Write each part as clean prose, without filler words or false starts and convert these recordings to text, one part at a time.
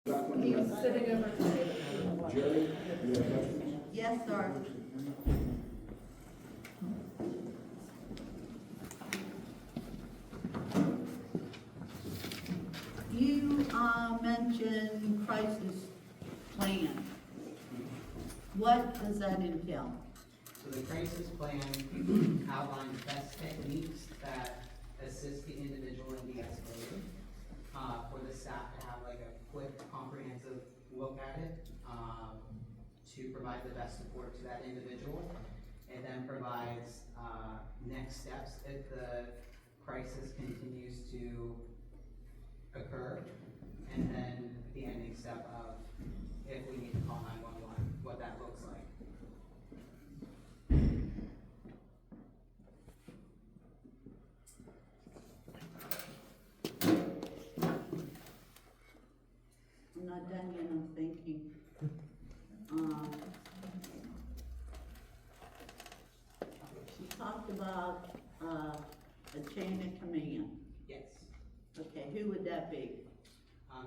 He's sitting over there. Jerry, you have questions? Yes, sir. You mentioned crisis plan. What does that entail? So the crisis plan outlines best techniques that assist the individual in de-escalating, for the staff to have like a quick, comprehensive look at it, to provide the best support to that individual. It then provides, next steps if the crisis continues to occur, and then the ending step of if we need to call 911, what that looks like. I'm not done yet, I'm thinking. She talked about, a chain of command. Yes. Okay, who would that be?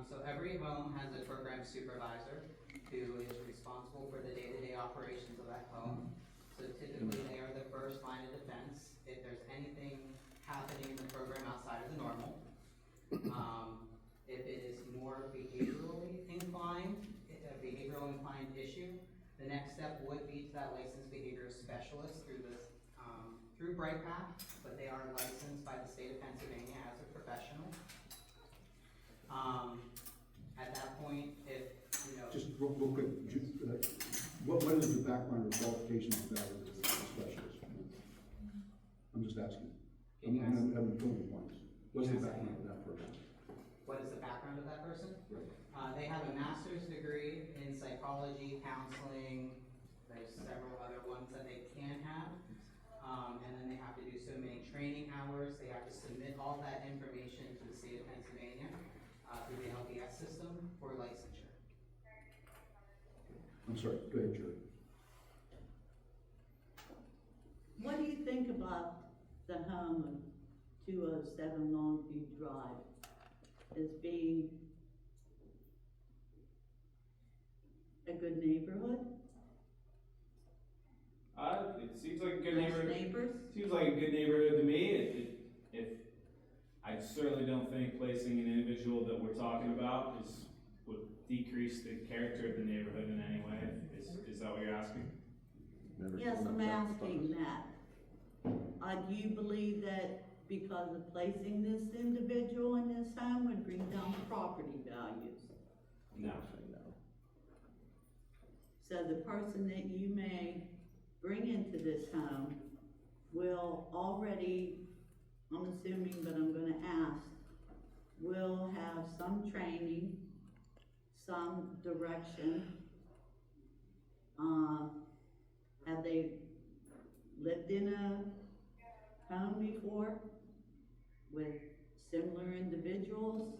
So every home has a program supervisor who is responsible for the day-to-day operations of that home. So typically, they are the first line of defense if there's anything happening in the program outside of the normal. If it is more behaviorally inclined, a behavioral inclined issue, the next step would be to that licensed behavior specialist through this, through BrightPath, but they are licensed by the state of Pennsylvania as a professional. At that point, if, you know. Just real quick, what is the background or qualifications of that specialist? I'm just asking. I'm having fill in the blanks. What's the background of that person? What is the background of that person? Right. They have a master's degree in psychology, counseling, there's several other ones that they can have. And then they have to do so many training hours, they have to submit all that information to the state of Pennsylvania, through the LPS system for licensure. I'm sorry, go ahead, Jerry. What do you think about the home of 207 Longview Drive as being a good neighborhood? It seems like a good Nice neighborhood. neighbors? Seems like a good neighborhood to me. I certainly don't think placing an individual that we're talking about would decrease the character of the neighborhood in any way. Is that what you're asking? Yes, I'm asking that. Do you believe that because of placing this individual in this home would bring down property values? No. So the person that you may bring into this home will already, I'm assuming, but I'm gonna ask, will have some training, some direction. Have they lived in a home before with similar individuals?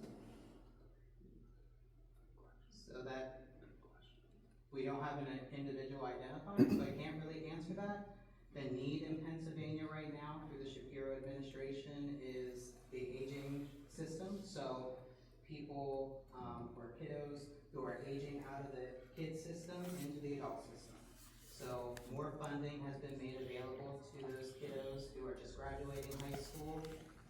So that, we don't have an individual identified, so I can't really answer that. The need in Pennsylvania right now through the Shapiro administration is the aging system. So people, or kiddos who are aging out of the kid system into the adult system. So more funding has been made available to those kiddos who are just graduating high school,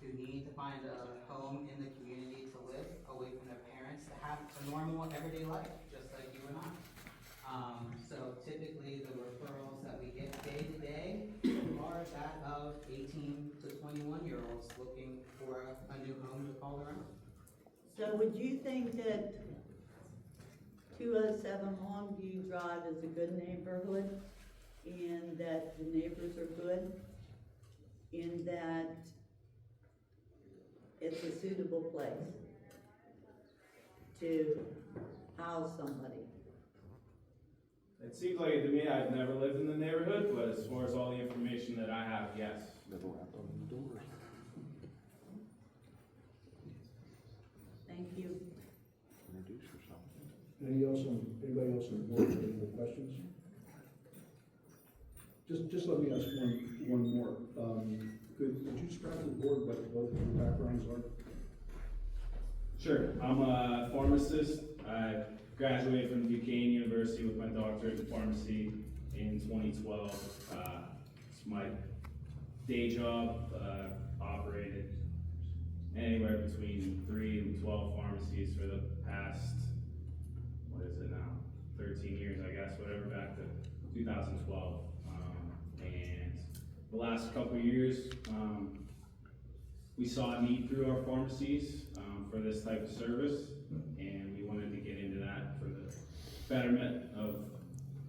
who need to find a home in the community to live away from their parents, to have a normal everyday life, just like you and I. So typically the referrals that we get day to day are that of 18 to 21-year-olds looking for a new home to call their own. So would you think that 207 Longview Drive is a good neighborhood, and that the neighbors are good, in that it's a suitable place to house somebody? It seems like it to me. I've never lived in the neighborhood, but as far as all the information that I have, yes. Thank you. Anybody else on the board have any more questions? Just let me ask one more. Could you describe to the board what both of your backgrounds are? Sure. I'm a pharmacist I graduated from Duquesne University with my doctorate in pharmacy in 2012. It's my day job. Operated anywhere between 3 and 12 pharmacies for the past, what is it now, 13 years, I guess, whatever, back to 2012. And the last couple of years, we saw a need through our pharmacies for this type of service, and we wanted to get into that for the betterment of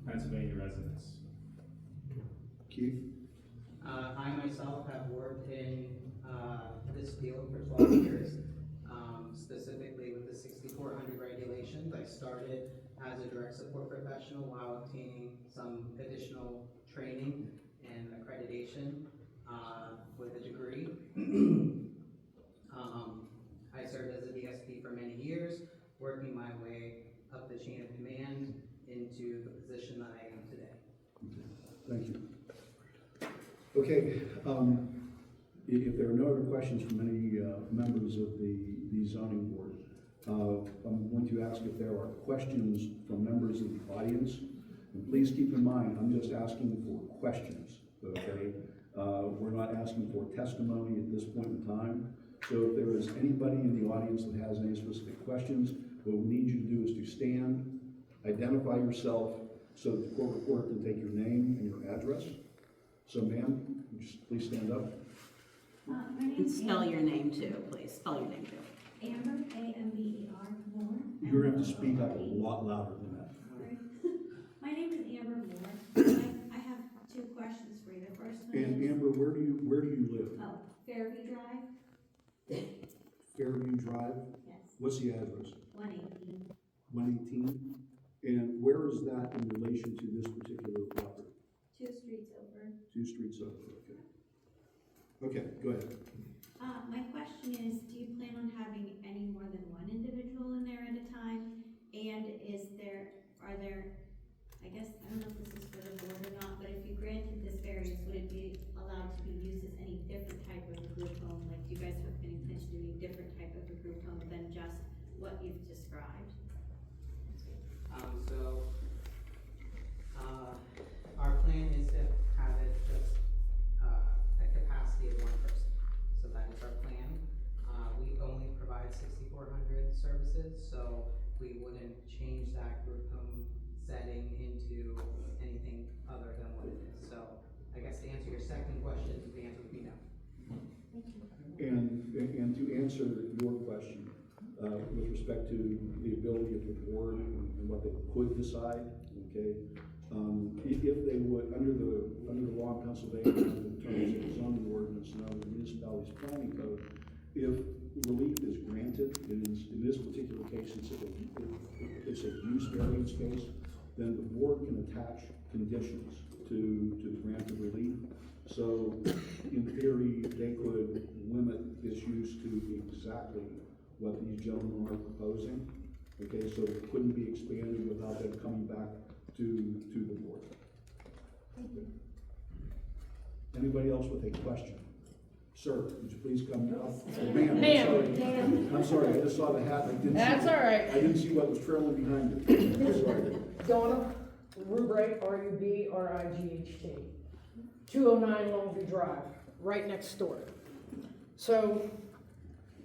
Pennsylvania residents. Keith? I myself have worked in this field for 12 years, specifically with the 6400 regulations. I started as a direct support professional while obtaining some additional training and accreditation with a degree. I served as a DSP for many years, working my way up the chain of command into the position that I am today. Thank you. Okay, if there are no other questions from any members of the zoning board, I'm going to ask if there are questions from members of the audience. And please keep in mind, I'm just asking for questions, okay? We're not asking for testimony at this point in time. So if there is anybody in the audience that has any specific questions, what we need you to do is to stand, identify yourself, so that the court reporter can take your name and your address. So ma'am, please stand up. My name's Spell your name too, please. Spell your name too. Amber, A-M-B-E-R, Moore. You're gonna have to speak up a lot louder than that. Sorry. My name is Amber Moore. I have two questions for you. The first one And is, Amber, where do you live? oh, Fairview Drive? Fairview Drive? Yes, What's the address? 118, 118? And where is that in relation to this particular property? 2 streets over. 2 streets over, okay. Okay, go ahead. My question is, do you plan on having any more than one individual in there at a time? And are there, I guess, I don't know if this is for the board or not, but if you granted this variance, would it be allowed to be used as any different type of a group home? Like, do you guys have any intention of doing different type of a group home than just what you've described? Our plan is to have it just a capacity of 1 person. So that is our plan. We only provide 6400 services, so we wouldn't change that group home setting into anything other than what it is. So I guess to answer your second question, the answer would be no. And to answer your question, with respect to the ability of the board and what they could decide, okay? If they would, under the law in Pennsylvania, under the terms of the zoning ordinance and under the municipality's planning code, if relief is granted, in this particular case, it's a use variance case, then the board can attach conditions to the grant of relief. So, in theory, they could limit this use to exactly what these gentlemen are proposing. Okay, so it couldn't be expanded without them coming back to the board. Thank you. Anybody else with a question? Sir, would you please come up? Ma'am, Ma'am. I'm sorry, I just saw the hat, and I didn't see. That's all right. I didn't see what was trailing behind it. I'm sorry. Donna Rubright, R-U-B-R-I-G-H-T, 209 Longview Drive, right next door. So,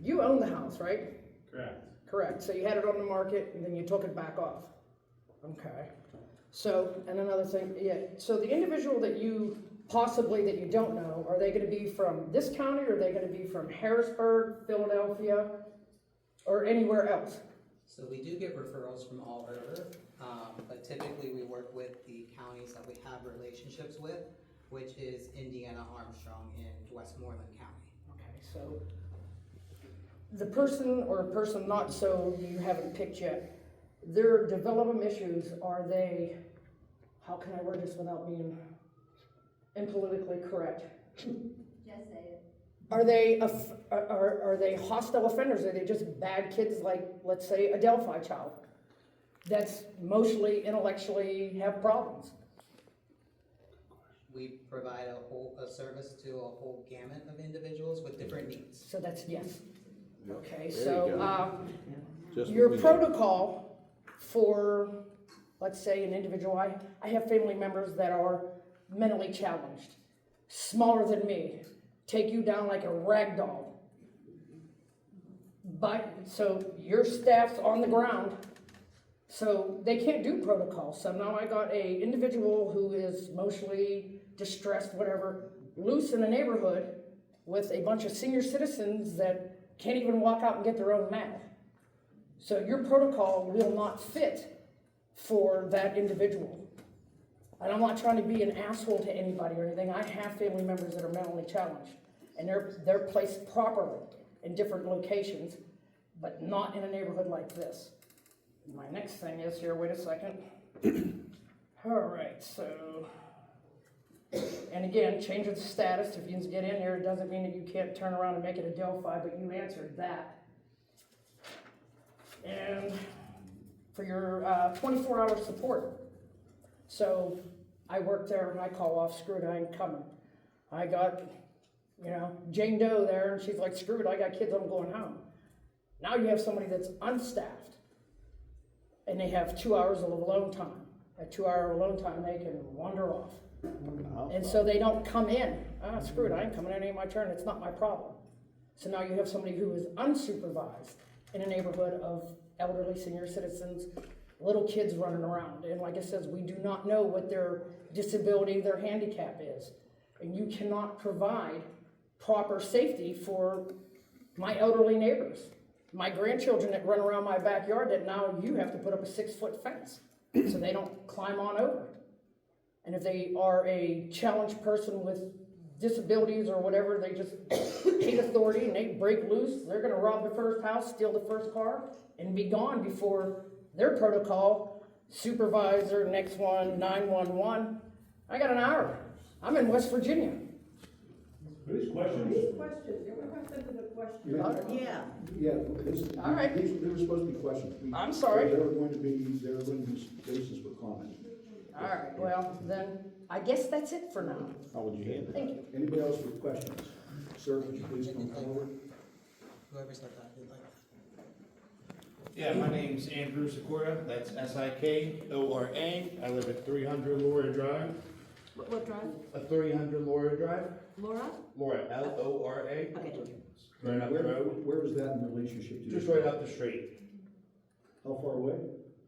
you own the house, right? Correct. Correct. So you had it on the market and then you took it back off. Okay. So, and another thing, yeah, so the individual that you don't know, are they gonna be from this county, or are they gonna be from Harrisburg, Philadelphia, or anywhere else? So we do get referrals from all over, but typically we work with the counties that we have relationships with, which is Indiana, Armstrong, and Westmoreland County. Okay, so the person or person not so you haven't picked yet, their development issues, are they, how can I word this without being impolitically correct? Just say it. Are they are they hostile offenders? Are they just bad kids, like, let's say, a Delphi child that's mostly intellectually have problems? We provide a service to a whole gamut of individuals with different needs. So that's yes. Okay, There you so go. Just your what we need. protocol for, let's say, an individual. I have family members that are mentally challenged, smaller than me, take you down like a rag doll. But, so your staff's on the ground, so they can't do protocol. So now I got a individual who is emotionally distressed, whatever, loose in a neighborhood with a bunch of senior citizens that can't even walk out and get their own mail. So your protocol will not fit for that individual. And I'm not trying to be an asshole to anybody or anything. I have family members that are mentally challenged, and they're placed properly in different locations, but not in a neighborhood like this. My next thing is here, wait a second. All right, so, and again, change of the status. If you get in here, it doesn't mean that you can't turn around and make it a Delphi, but you answered that. And for your 24-hour support. So I work there and I call off, screw it, I ain't coming. I got, Jane Doe there, and she's like, screw it, I got kids, I'm going home. Now you have somebody that's unstaffed, and they have 2 hours of alone time. At 2 hour alone time, they can wander off. And so they don't come in. Screw it, I ain't coming in, it ain't my turn, it's not my problem. So now you have somebody who is unsupervised in a neighborhood of elderly senior citizens, little kids running around. And like I said, we do not know what their disability, their handicap is. And you cannot provide proper safety for my elderly neighbors. My grandchildren that run around my backyard that now you have to put up a 6-foot fence so they don't climb on over. And if they are a challenged person with disabilities or whatever, they just hate authority and they break loose, they're gonna rob the first house, steal the first car, and be gone before their protocol, supervisor, next one, 911. I got an hour. I'm in West Virginia. These questions, Yeah. Yeah, All right. There were supposed to be questions. I'm sorry. There were going to be basis for comment. All right, well, then, I guess that's it for now. How would you handle it? Thank you. Anybody else with questions? Sir, would you please come forward? Whoever said that, you'd like. Yeah, my name's Andrew Sikora, that's Sikora. I live at 300 Laura Drive. What drive? 300 Laura Drive. Laura? Laura, Lora. Okay, thank you. Right up the road. Where is that in relationship to? Just right up the street. How far away?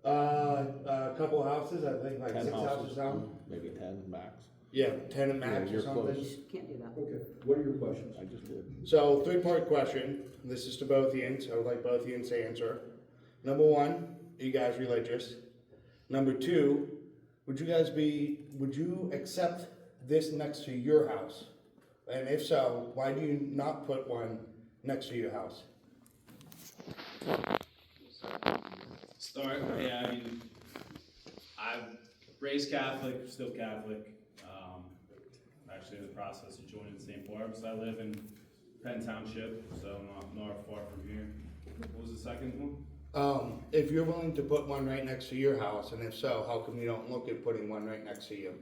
A couple houses, I think like 10 6 houses down. Maybe 10 max. Yeah, 10 at max Yeah, or you're something. close. Can't do that. Okay, what are your questions? I just did. So, 3-part question. This is to both Ians. I would like both Ians to answer. Number 1, are you guys religious? Number 2, would you accept this next to your house? And if so, why do you not put one next to your house? Start, yeah, I mean, I'm raised Catholic, still Catholic. Actually in the process of joining St. Barb's. I live in Penn Township, so not far from here. What was the second one? If you're willing to put one right next to your house, and if so, how come you don't look at putting one right next to you?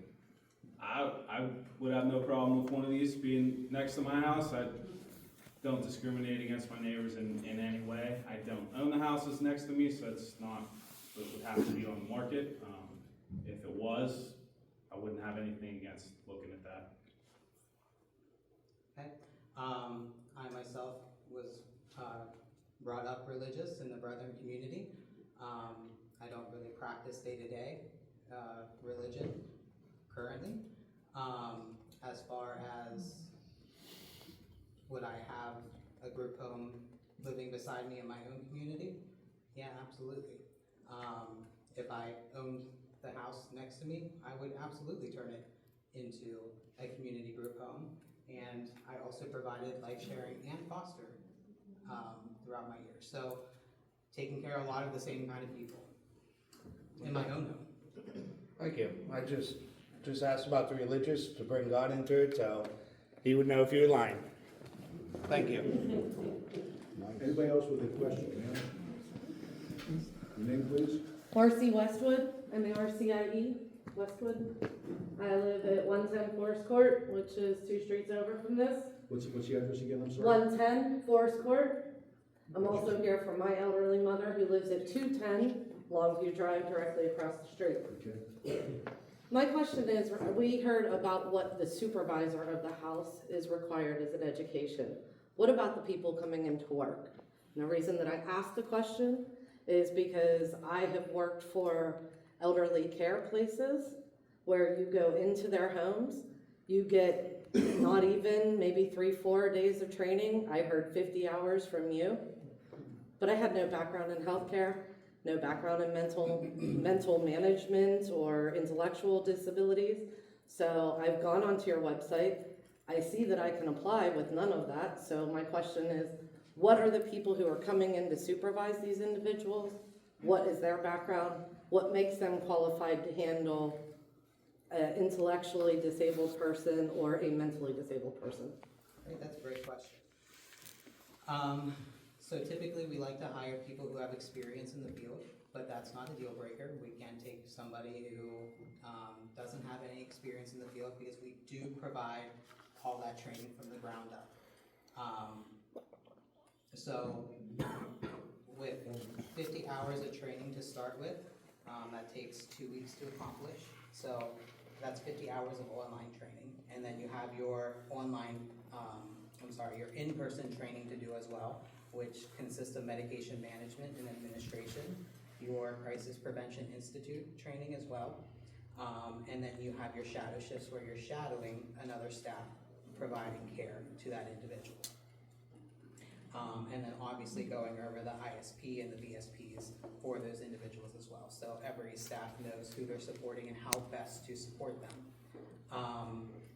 I would have no problem with one of these being next to my house. I don't discriminate against my neighbors in any way. I don't own the houses next to me, so it would have to be on the market. If it was, I wouldn't have anything against looking at that. Okay, I myself was, brought up religious in the Brethren community. I don't really practice day-to-day, religion currently. As far as would I have a group home living beside me in my own community? Yeah, absolutely. If I owned the house next to me, I would absolutely turn it into a community group home. And I also provided life sharing and foster throughout my years. So taking care of a lot of the same kind of people in my own home. Thank you. I just asked about the religious to bring God into it, so he would know if you were lying. Thank you. Anybody else with a question, ma'am? Your name, please? Marcy Westwood, MARCIE, Westwood. I live at 110 Forest Court, which is 2 streets over from this. What's the address again, I'm sorry? 110 Forest Court. I'm also here for my elderly mother who lives at 210 Longview Drive, directly across the street. Okay. My question is, we heard about what the supervisor of the house is required as an education. What about the people coming into work? And the reason that I asked the question is because I have worked for elderly care places where you go into their homes, you get not even maybe 3-4 days of training. I heard 50 hours from you, but I had no background in healthcare, no background in mental management or intellectual disabilities. So I've gone onto your website. I see that I can apply with none of that. So my question is, what are the people who are coming in to supervise these individuals? What is their background? What makes them qualified to handle an intellectually disabled person or a mentally disabled person? I think that's a great question. So typically we like to hire people who have experience in the field, but that's not a deal breaker. We can take somebody who doesn't have any experience in the field because we do provide all that training from the ground up. So with 50 hours of training to start with, that takes 2 weeks to accomplish. So that's 50 hours of online training. And then you have your online, your in-person training to do as well, which consists of medication management and administration, your Crisis Prevention Institute training as well. And then you have your shadow shifts where you're shadowing another staff providing care to that individual. And then obviously going over the ISP and the VSPs for those individuals as well. So every staff knows who they're supporting and how best to support them.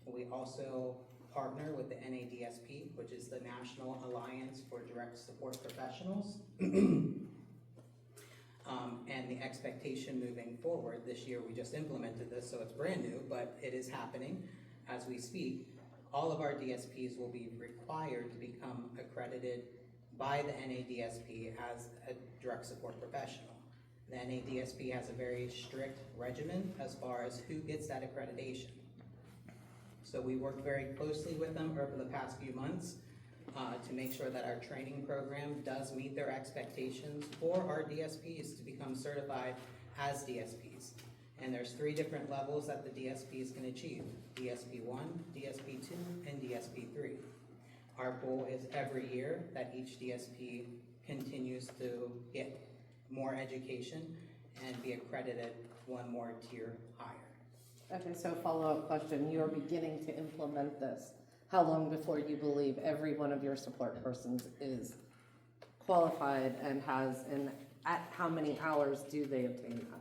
We also partner with the NADSP, which is the National Alliance for Direct Support Professionals. And the expectation moving forward, this year we just implemented this, so it's brand new, but it is happening as we speak. All of our DSPs will be required to become accredited by the NADSP as a direct support professional. The NADSP has a very strict regimen as far as who gets that accreditation. So we worked very closely with them over the past few months to make sure that our training program does meet their expectations for our DSPs to become certified as DSPs. And there's 3 different levels that the DSPs can achieve: DSP 1, DSP 2, and DSP 3. Our goal is every year that each DSP continues to get more education and be accredited 1 more tier higher. Okay, so follow-up question. You're beginning to implement this. How long before you believe every one of your support persons is qualified and has, and at how many hours do they obtain that?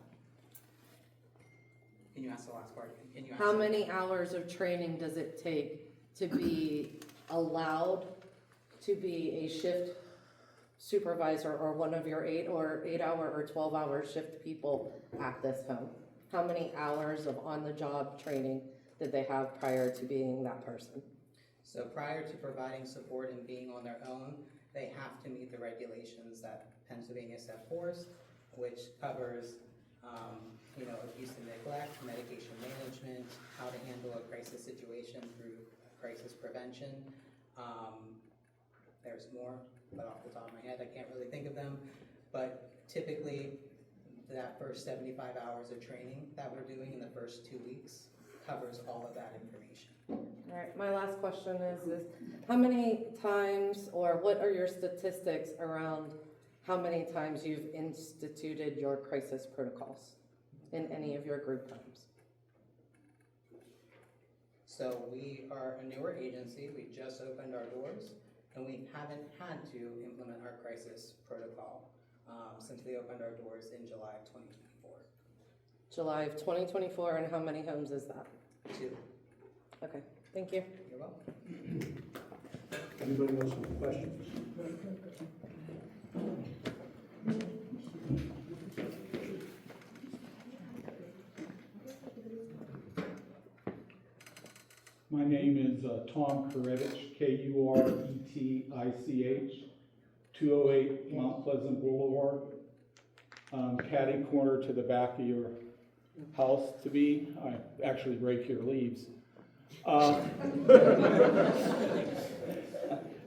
Can you ask the last part? Can you ask How many hours of training does it take to be allowed to be a shift supervisor or one of your 8-hour or 12-hour shift people at this home? How many hours of on-the-job training did they have prior to being that person? So prior to providing support and being on their own, they have to meet the regulations that Pennsylvania set forth, which covers abuse and neglect, medication management, how to handle a crisis situation through crisis prevention. There's more, but off the top of my head, I can't really think of them. But typically, that first 75 hours of training that we're doing in the first 2 weeks covers all of that information. All right, my last question is how many times, or what are your statistics around how many times you've instituted your crisis protocols in any of your group homes? So we are a newer agency. We just opened our doors, and we haven't had to implement our crisis protocol since we opened our doors in July of 2024. July of 2024, and how many homes is that? 2. Okay, thank you. You're welcome. Anybody else with questions? My name is Tom Kuretich, Kuretich, 208 Mount Pleasant Boulevard, catty corner to the back of your house to be. I actually rake your leaves.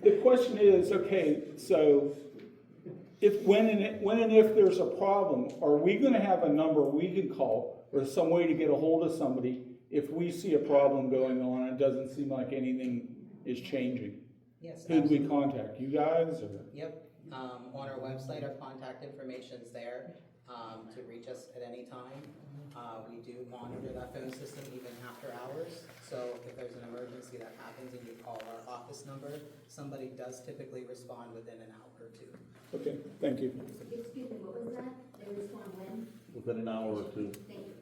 The question is, okay, so when and if there's a problem, are we gonna have a number we can call or some way to get a hold of somebody if we see a problem going on and it doesn't seem like anything is changing? Yes, Who do we absolutely. contact, you guys, or? Yep, on our website, our contact information's there, to reach us at any time. We do monitor that phone system even after hours, so if there's an emergency that happens and you call our office number, somebody does typically respond within an hour or two. Okay, thank you. Excuse me, what was that? They respond when? Within an hour or two. Thank you.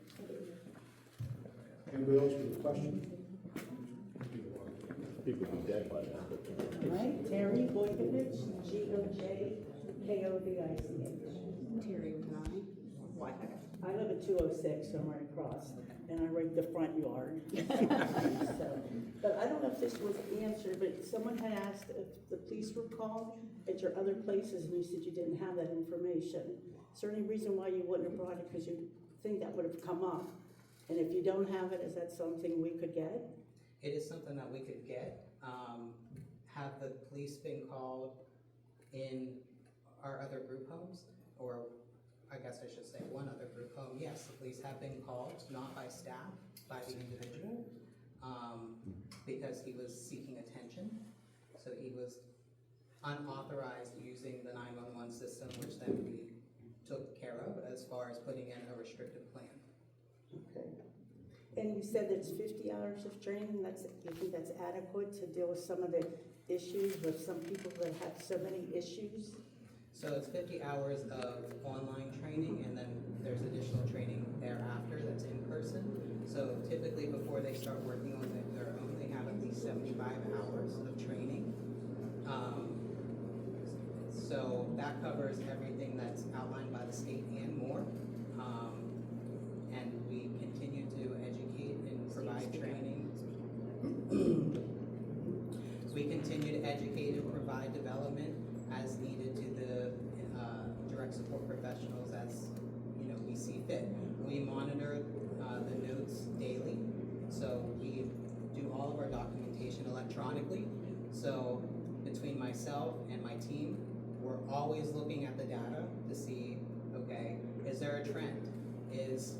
Anybody else with a question? People be dead by now. All right, Terry Boykovich, G-O-J-K-O-V-I-C-H. Terry with an I. Why? I live at 206, so I'm right across, and I rake the front yard. So, but I don't know if this was answered, but someone had asked if the police were called at your other places, and you said you didn't have that information. Is there any reason why you wouldn't have brought it? Because you think that would have come up. And if you don't have it, is that something we could get? It is something that we could get. Have the police been called in our other group homes? Or I guess I should say one other group home. Yes, the police have been called, not by staff, by the individual, because he was seeking attention. So he was unauthorized using the 911 system, which then we took care of as far as putting in a restrictive plan. Okay. And you said it's 50 hours of training, you think that's adequate to deal with some of the issues with some people that have so many issues? So it's 50 hours of online training, and then there's additional training thereafter that's in person. So typically before they start working on their own, they have at least 75 hours of training. So that covers everything that's outlined by the state and more. And we continue to educate and provide training. We continue to educate and provide development as needed to the direct support professionals as we see fit. We monitor the notes daily, so we do all of our documentation electronically. So between myself and my team, we're always looking at the data to see, okay, is there a trend? Is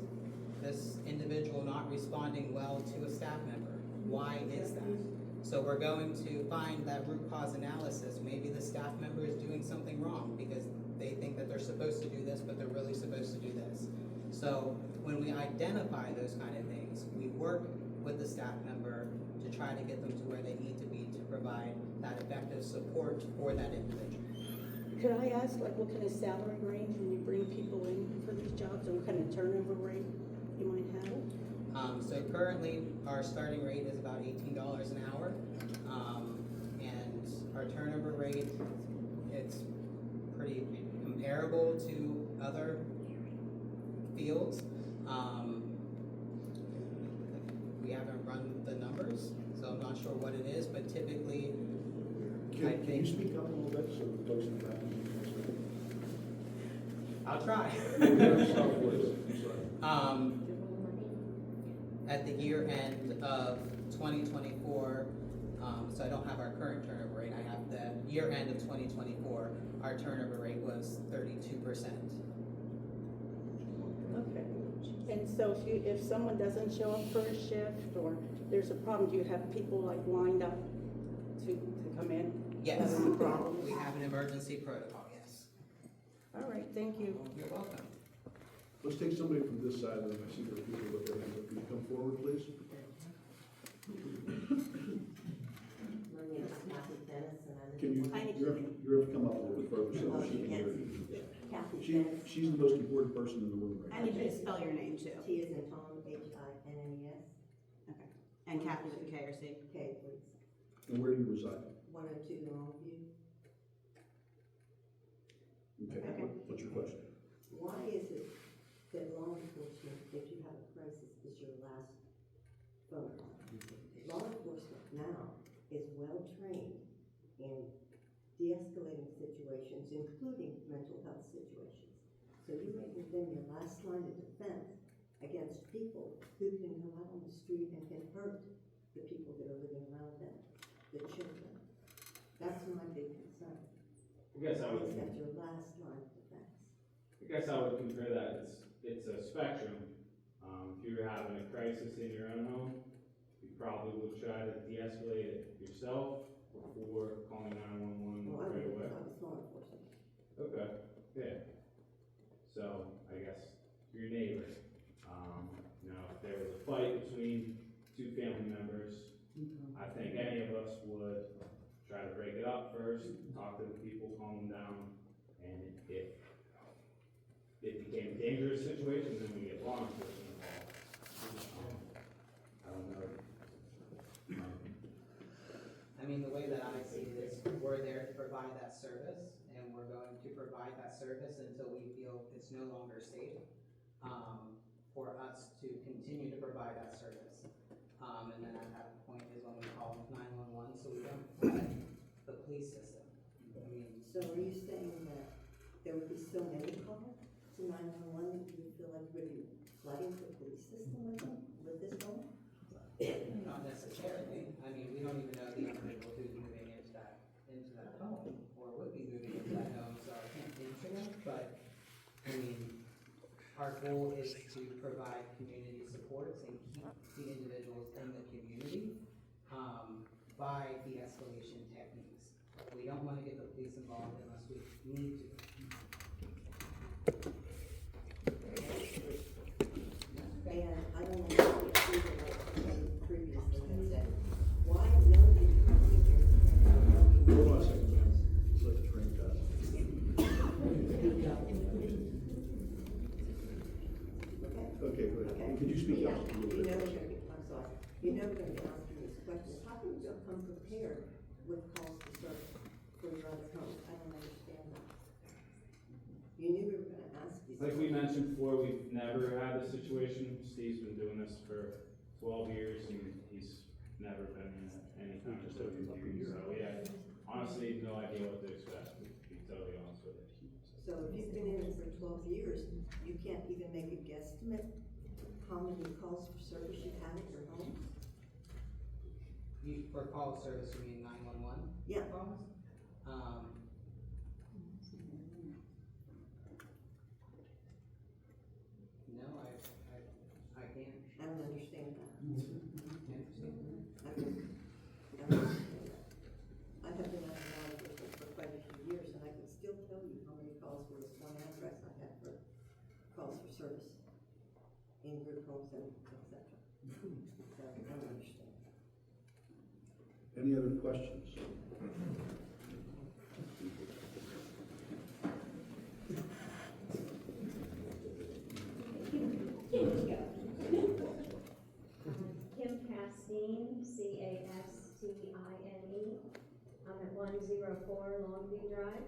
this individual not responding well to a staff member? Why is that? So we're going to find that root cause analysis. Maybe the staff member is doing something wrong because they think that they're supposed to do this, but they're really supposed to do this. So when we identify those kind of things, we work with the staff member to try to get them to where they need to be to provide that effective support for that individual. Could I ask, like, what kind of salary range when you bring people in for these jobs, and what kind of turnover rate you might have? So currently, our starting rate is about $18 an hour, and our turnover rate, it's pretty comparable to other fields. We haven't run the numbers, so I'm not sure what it is, but typically, Can you speak up a little bit so the folks in the back can I'll try. At the year end of 2024, so I don't have our current turnover rate, I have the year end of 2024, our turnover rate was 32%. Okay. And so if someone doesn't show up for a shift, or there's a problem, do you have people like lined up to come in? Yes, Have any problems? we have an emergency protocol, yes. All right, thank you. You're welcome. Let's take somebody from this side, and I see there are people with their hands up. Can you come forward, please? My name is Kathy Dennis, and I live Can you, you have to come up a little bit further so that she can hear you. Kathy She, Dennis. she's the most important person in the room right I need you to spell your name too. T is in Tom, H-I-N-N-E-S. Okay. And Kathy with a K or C? K, please. now. And where do you reside? 102 Longview. Okay, what's your question? Why is it that law enforcement, if you have a crisis, is your last phone call? Law enforcement now is well-trained in de-escalating situations, including mental health situations. So you make them your last line of defense against people who can go out on the street and can hurt the people that are living around them, the children. That's my big concern. I guess I would, Is that your last line of defense? I guess I would compare that, it's a spectrum. If you're having a crisis in your own home, you probably would try to de-escalate it yourself before calling 911 Well, I right was away. law enforcement. Okay, yeah. So, I guess, your neighbor, if there was a fight between two family members, I think any of us would try to break it up first, talk to the people, calm them down, and if it became a dangerous situation, then we get law enforcement involved. I don't know. I mean, the way that I see it is, we're there to provide that service, and we're going to provide that service until we feel it's no longer safe, for us to continue to provide that service. And then at that point is when we call 911, so we don't flood the police system. I mean, So are you saying that there would be so many calls to 911 that you feel like you would be flooding the police system with this home? not necessarily. I mean, we don't even know the individual who's moving into that home, or would be moving into that home, so I can't answer that, but, I mean, our goal is to provide community supports and keep the individuals in the community, by de-escalation techniques. We don't wanna get the police involved unless we need to. And I don't know if you previously had said, why no did you think Hold on a second, ma'am. Just let the train pass. Okay, go ahead. Could you speak up a little You know, bit? I'm sorry, you know we're gonna be asking these questions, how come you don't come prepared with calls to service for your other homes? I don't understand that. You knew we were gonna ask these. Like we mentioned before, we've never had this situation. Steve's been doing this for 12 years and he's never been in any kind of situation. So yeah, honestly, no idea what to expect, to be totally honest with you. So if you've been in it for 12 years, you can't even make a guesstimate how many calls for service you had at your home? For call service, you mean 911? Yeah. Calls? No, I can't. I don't understand that. Can't understand that. I don't understand that. I have been at law enforcement for quite a few years, and I can still tell you how many calls for this one address I had for calls for service in group homes and et cetera. So I don't understand. Any other questions? Kim Castine, Castine. I'm at 104 Longview Drive.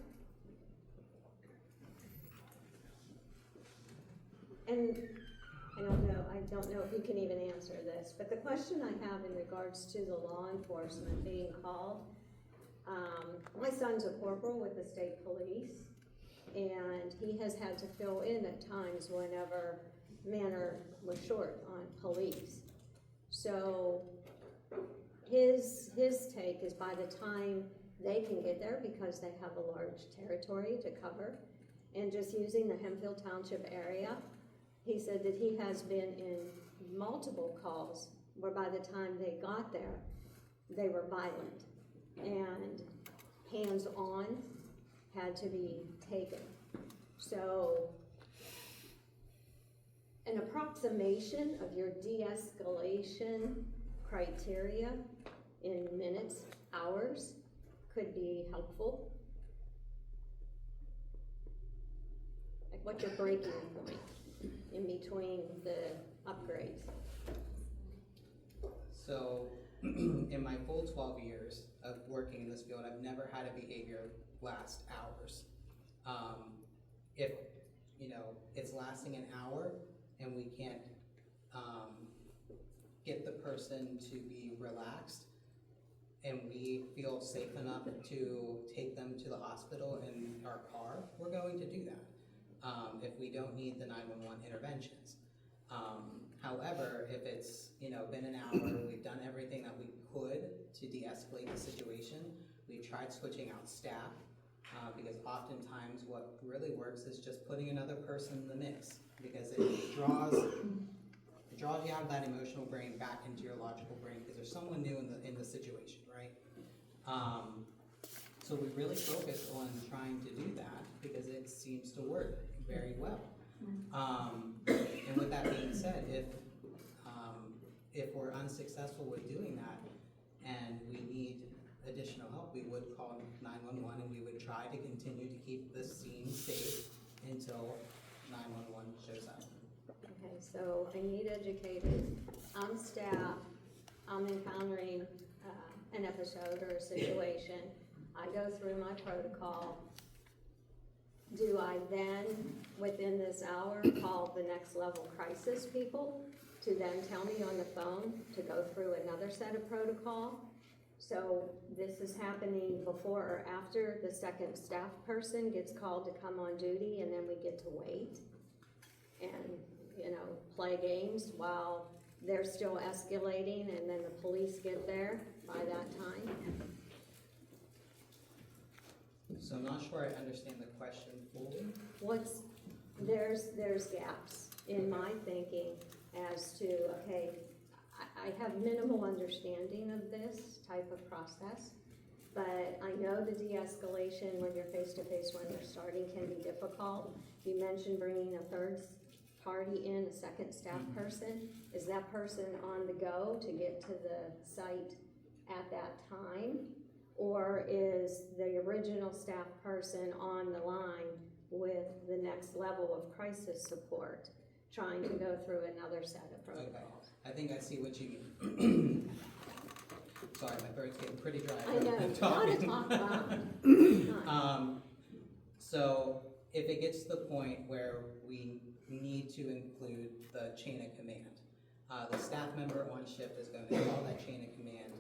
And I don't know if you can even answer this, but the question I have in regards to the law enforcement being called, my son's a corporal with the state police, and he has had to fill in at times whenever Manor was short on police. So his take is by the time they can get there, because they have a large territory to cover, and just using the Hempfield Township area, he said that he has been in multiple calls where by the time they got there, they were violent and hands-on had to be taken. So an approximation of your de-escalation criteria in minutes, hours could be helpful. Like what's your breaking point in between the upgrades? So, in my full 12 years of working in this field, I've never had a behavior last hours. If, it's lasting an hour and we can't, get the person to be relaxed and we feel safe enough to take them to the hospital in our car, we're going to do that. If we don't need the 911 interventions. However, if it's, been an hour, we've done everything that we could to de-escalate the situation. We've tried switching out staff. because oftentimes what really works is just putting another person in the mix, because it draws you out of that emotional brain back into your logical brain, because there's someone new in the situation, right? So we really focus on trying to do that because it seems to work very well. And with that being said, if we're unsuccessful with doing that and we need additional help, we would call 911 and we would try to continue to keep the scene safe until 911 shows up. Okay, so I need educated. I'm staff, I'm encountering an episode or a situation. I go through my protocol. Do I then, within this hour, call the next level crisis people to then tell me on the phone to go through another set of protocol? So this is happening before or after the second staff person gets called to come on duty, and then we get to wait and, you know, play games while they're still escalating, and then the police get there by that time. So I'm not sure I understand the question fully. There's gaps in my thinking as to, okay, I have minimal understanding of this type of process, but I know the de-escalation when you're face-to-face when they're starting can be difficult. You mentioned bringing a third party in, a second staff person. Is that person on the go to get to the site at that time? Or is the original staff person on the line with the next level of crisis support, trying to go through another set of protocols? I think I see what you mean. Sorry, my throat's getting pretty dry. I know, I'm it's not talking. a talk about. So if it gets to the point where we need to include the chain of command, the staff member on shift is going to call that chain of command.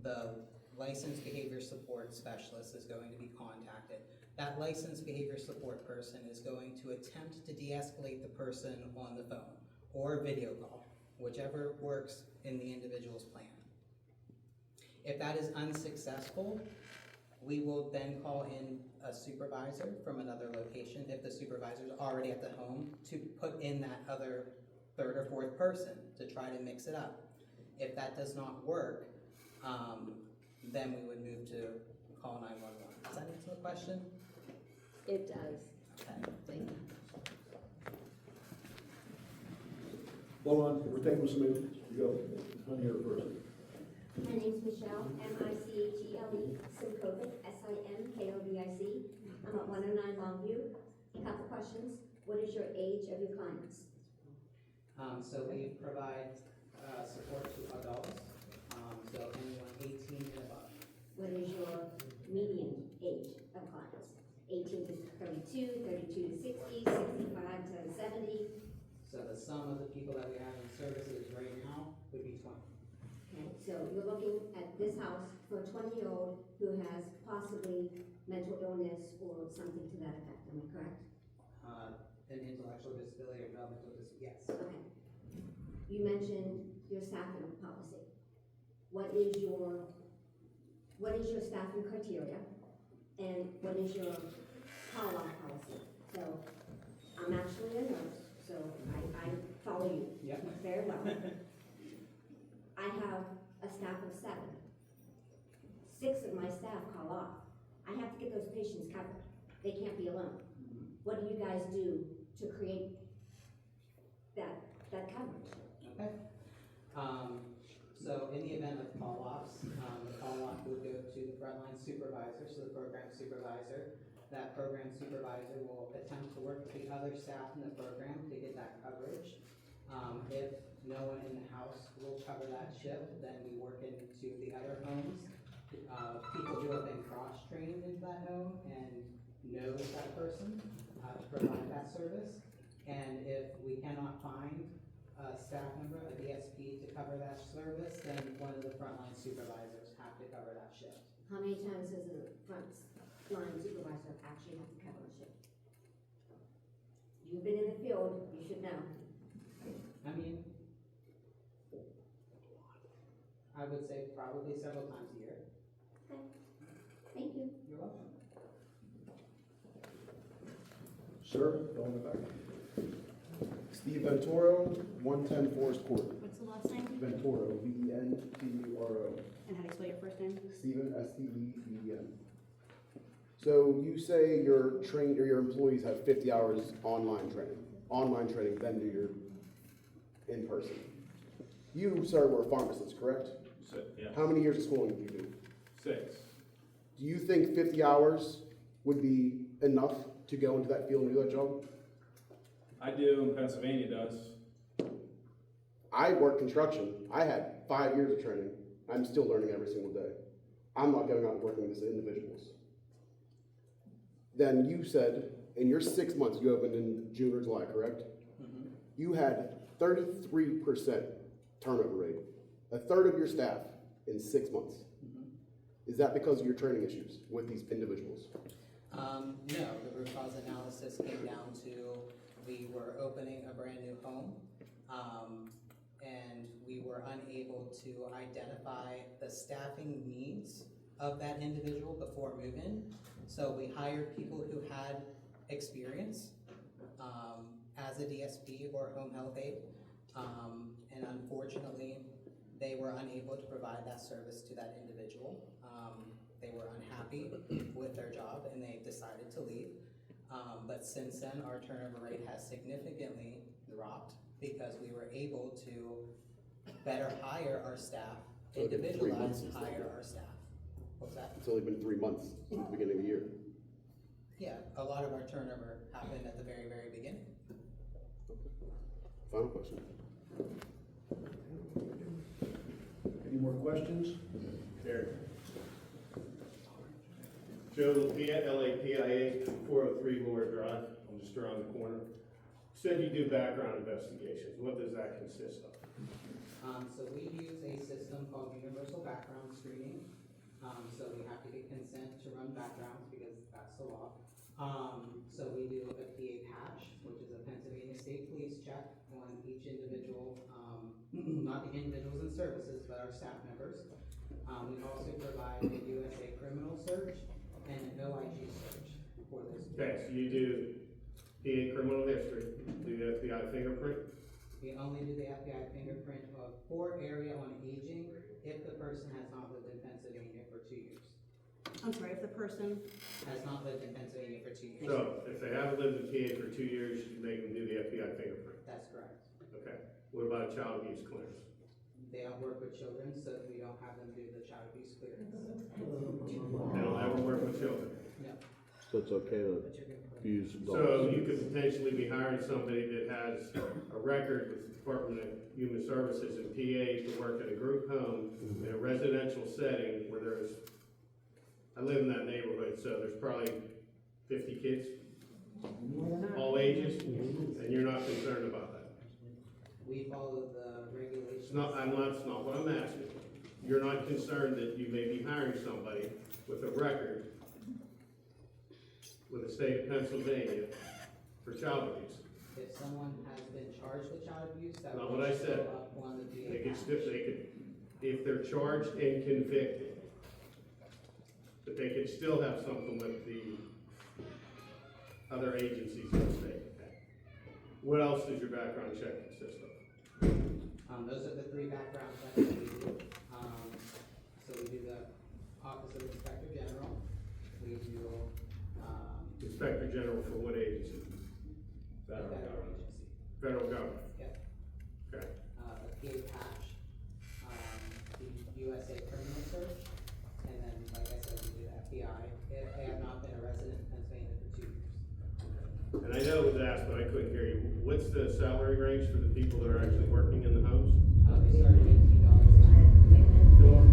The licensed behavior support specialist is going to be contacted. That licensed behavior support person is going to attempt to de-escalate the person on the phone or video call, whichever works in the individual's plan. If that is unsuccessful, we will then call in a supervisor from another location, if the supervisor is already at the home, to put in that other third or fourth person to try to mix it up. If that does not work, then we would move to call 911. Does that answer the question? It does. Okay. Thank you. Hold on, we're taking some minutes. You go, on here first. My name's Michelle, M-I-C-H-E-L-E, Simkovic, S-I-M-K-O-V-I-C. I'm at 109 Longview. A couple questions. What is your age of your clients? So we provide support to adults, so anyone 18 and above. What is your median age of clients? 18 to 32, 32 to 60, 65 to 70? So the sum of the people that we have in services right now would be 20. Okay, so you're looking at this house for a 20-year-old who has possibly mental illness or something to that effect, am I correct? An intellectual disability or developmental disability, yes. Okay. You mentioned your staffing policy. What is your staffing criteria? And what is your call-off policy? So, I'm actually a nurse, so I follow you Yep. very well. I have a staff of 7. 6 of my staff call off. I have to get those patients covered. They can't be alone. What do you guys do to create that coverage? Okay. So in the event of call-offs, the call-off would go to the frontline supervisor, so the program supervisor. That program supervisor will attempt to work with the other staff in the program to get that coverage. If no one in the house will cover that shift, then we work into the other homes. People who have been cross-trained into that home and knows that person to provide that service. And if we cannot find a staff member, a DSP, to cover that service, then one of the frontline supervisors have to cover that shift. How many times does a frontline supervisor actually have to cover a shift? You've been in the field, you should know. I mean, I would say probably several times a year. Okay, thank you. You're welcome. Sir, go in the back. Steve Venturo, 110 Forest Court. What's the last name? Venturo, Venturo. And how do you spell your first name? Steven, Steveden. So you say your your employees have 50 hours online training, then do your in-person. You, sir, were a pharmacist, correct? So, yeah, How many years of schooling did you do? 6. Do you think 50 hours would be enough to go into that field and do that job? I do, and Pennsylvania does. I work construction. I had 5 years of training. I'm still learning every single day. I'm not going out and working with these individuals. Then you said in your 6 months, you opened in June or July, correct? Mm-hmm. You had 33% turnover rate, a third of your staff in 6 months. Is that because of your training issues with these individuals? No, the root cause analysis came down to we were opening a brand new home, and we were unable to identify the staffing needs of that individual before move-in. So we hired people who had experience as a DSP or home health aide, and unfortunately, they were unable to provide that service to that individual. They were unhappy with their job and they decided to leave. But since then, our turnover rate has significantly dropped because we were able to better hire our staff, So it's been 3 months individualize, since hire then. our staff. What's that? It's only been 3 months since the beginning of the year. Yeah, a lot of our turnover happened at the very, very beginning. Final question. Any more questions? There. Joe Lapia, LAPIA, 403 Lower Drive. I'm just around the corner. Said you do background investigations. What does that consist of? So we use a system called Universal Background Screening. So we have to get consent to run backgrounds because that's the law. So we do a PA patch, which is a Pennsylvania State Police check on each individual, not the individuals and services, but our staff members. We also provide a USA criminal search and an OIG search for those. Okay, so you do PA criminal history, do the FBI fingerprint. We only do the FBI fingerprint for area on aging if the person has not lived in Pennsylvania for 2 years. I'm sorry, if the person, Has not lived in Pennsylvania for 2 years. So if they haven't lived in PA for 2 years, you make them do the FBI fingerprint. That's correct. Okay. What about a child abuse clearance? They don't work with children, so we don't have them do the child abuse clearance. They don't ever work with children. No. So it's okay to use So adults? you could potentially be hiring somebody that has a record with the Department of Human Services and PA to work at a group home in a residential setting where I live in that neighborhood, so there's probably 50 kids, all ages, and you're not concerned about that. We follow the regulations. It's not what I'm asking. You're not concerned that you may be hiring somebody with a record with the state of Pennsylvania for child abuse. If someone has been charged with child abuse, that Not would what I show said. up on the PA They could patch. still, if they're charged and convicted, but they could still have something with the other agencies in the state. What else does your background check consist of? Those are the 3 background checks that we do. So we do the Office of Inspector General. We do, Inspector General for what agency? federal agency. Federal government? Yep. Okay. A PA patch, the USA criminal search, and then, like I said, we do FBI if they have not been a resident in Pennsylvania for 2 years. And I know it was asked, but I couldn't hear you. What's the salary range for the people that are actually working in the homes? They start at $18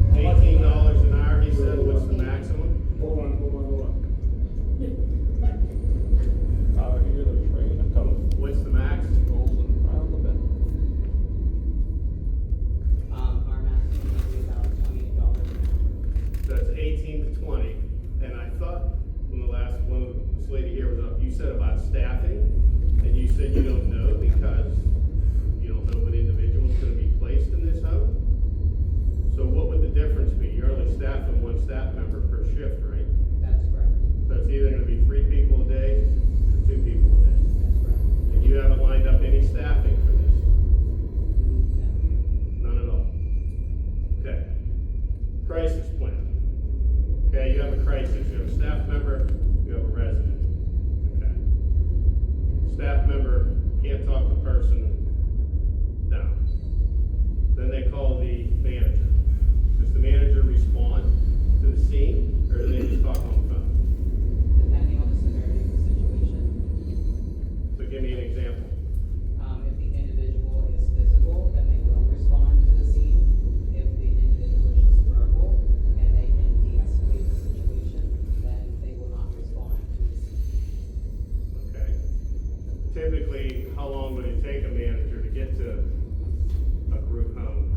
an $18 an hour, he said. What's the maximum? Hold on. Here the train coming. What's the max? Rolling around the bend. hour. Our maximum would be about $28 an hour. So it's 18 to 20. And I thought when this lady here was up, you said about staffing, and you said you don't know because you don't know what individual is going to be placed in this home. So what would the person down. Then they call the manager. Does the manager respond to the scene, or do they just talk on the phone? Depending on the severity of the situation. So give me an example. If the individual is physical, then they will respond to the scene. If the individual is just verbal and they can de-escalate the situation, then they will not respond to the scene. Okay. Typically, how long would it take a manager to get to a group home